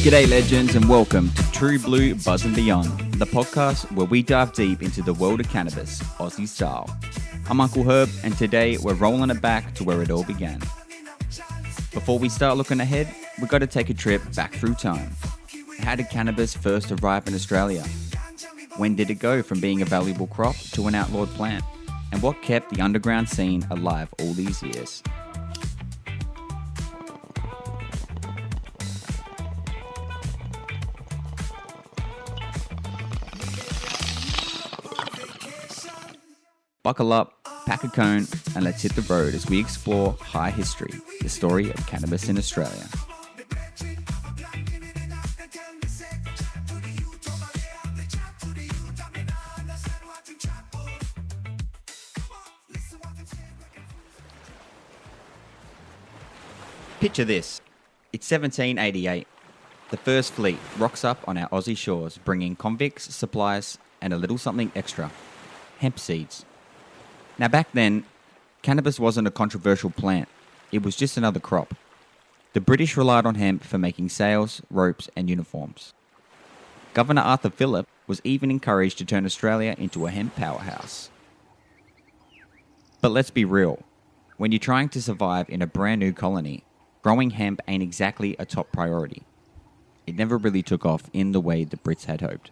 G'day legends and welcome to True Blue Buzz and Beyond, the podcast where we dive deep into the world of cannabis, Aussie style. I'm Uncle Herb and today we're rolling it back to where it all began. Before we start looking ahead, we've got to take a trip back through time. How did cannabis first arrive in Australia? When did it go from being a valuable crop to an outlawed plant? And what kept the underground scene alive all these years? Buckle up, pack a cone, and let's hit the road as we explore High History, the story of cannabis in Australia. Picture this. It's 1788. The first fleet rocks up on our Aussie shores, bringing convicts, supplies, and a little something extra: hemp seeds. Now back then, cannabis wasn't a controversial plant. It was just another crop. The British relied on hemp for making sails, ropes, and uniforms. Governor Arthur Phillip was even encouraged to turn Australia into a hemp powerhouse. But let's be real. When you're trying to survive in a brand new colony, growing hemp ain't exactly a top priority. It never really took off in the way the Brits had hoped.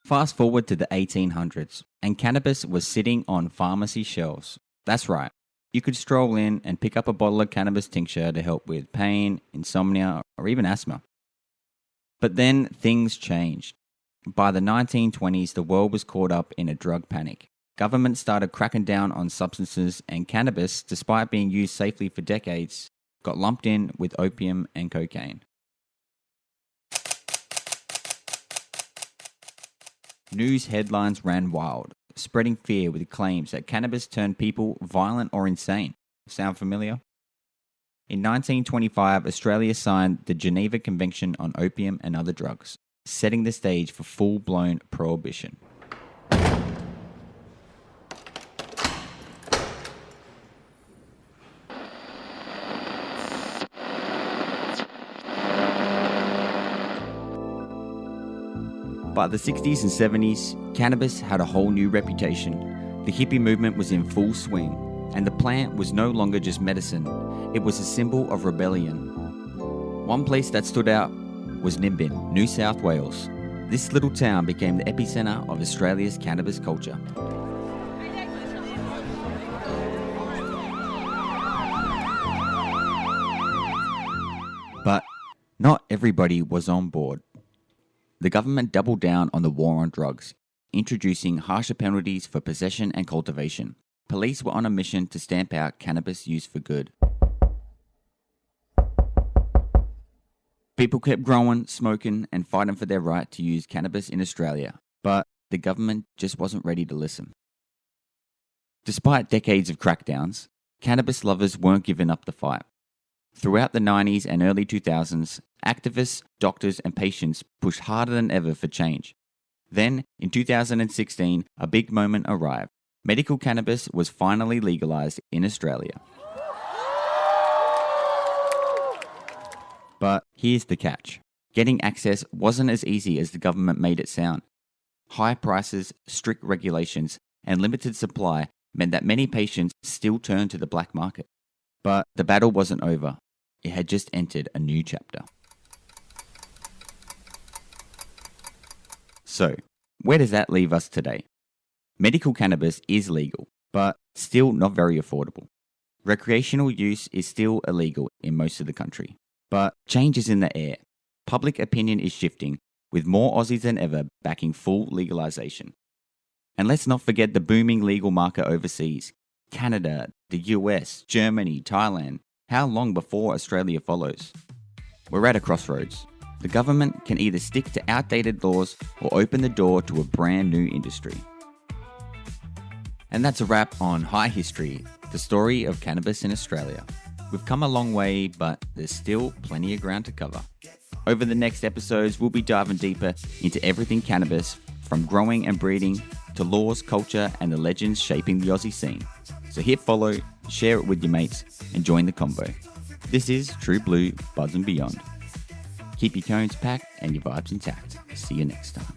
Fast forward to the 1800s, and cannabis was sitting on pharmacy shelves. That's right, you could stroll in and pick up a bottle of cannabis tincture to help with pain, insomnia, or even asthma. But then things changed. By the 1920s, the world was caught up in a drug panic. Governments started cracking down on substances, and cannabis, despite being used safely for decades, got lumped in with opium and cocaine. News headlines ran wild, spreading fear with claims that cannabis turned people violent or insane. Sound familiar? In 1925, Australia signed the Geneva Convention on Opium and Other Drugs, setting the stage for full-blown prohibition. By the 60s and 70s, cannabis had a whole new reputation. The hippie movement was in full swing, and the plant was no longer just medicine, it was a symbol of rebellion. One place that stood out was Nimbin, New South Wales. This little town became the epicenter of Australia's cannabis culture. But not everybody was on board. The government doubled down on the war on drugs, introducing harsher penalties for possession and cultivation. Police were on a mission to stamp out cannabis use for good. People kept growing, smoking, and fighting for their right to use cannabis in Australia, but the government just wasn't ready to listen. Despite decades of crackdowns, cannabis lovers weren't giving up the fight. Throughout the 90s and early 2000s, activists, doctors, and patients pushed harder than ever for change. Then, in 2016, a big moment arrived. Medical cannabis was finally legalized in Australia. But here's the catch. Getting access wasn't as easy as the government made it sound. High prices, strict regulations, and limited supply meant that many patients still turned to the black market. But the battle wasn't over. It had just entered a new chapter. So, where does that leave us today? Medical cannabis is legal, but still not very affordable. Recreational use is still illegal in most of the country. But change is in the air. Public opinion is shifting, with more Aussies than ever backing full legalization. And let's not forget the booming legal market overseas. Canada, the US, Germany, Thailand. How long before Australia follows? We're at a crossroads. The government can either stick to outdated laws or open the door to a brand new industry. And that's a wrap on High History, the story of cannabis in Australia. We've come a long way, but there's still plenty of ground to cover. Over the next episodes, we'll be diving deeper into everything cannabis, from growing and breeding to laws, culture, and the legends shaping the Aussie scene. So hit follow, share it with your mates, and join the combo. This is True Blue, Buds and Beyond. Keep your cones packed and your vibes intact. See you next time.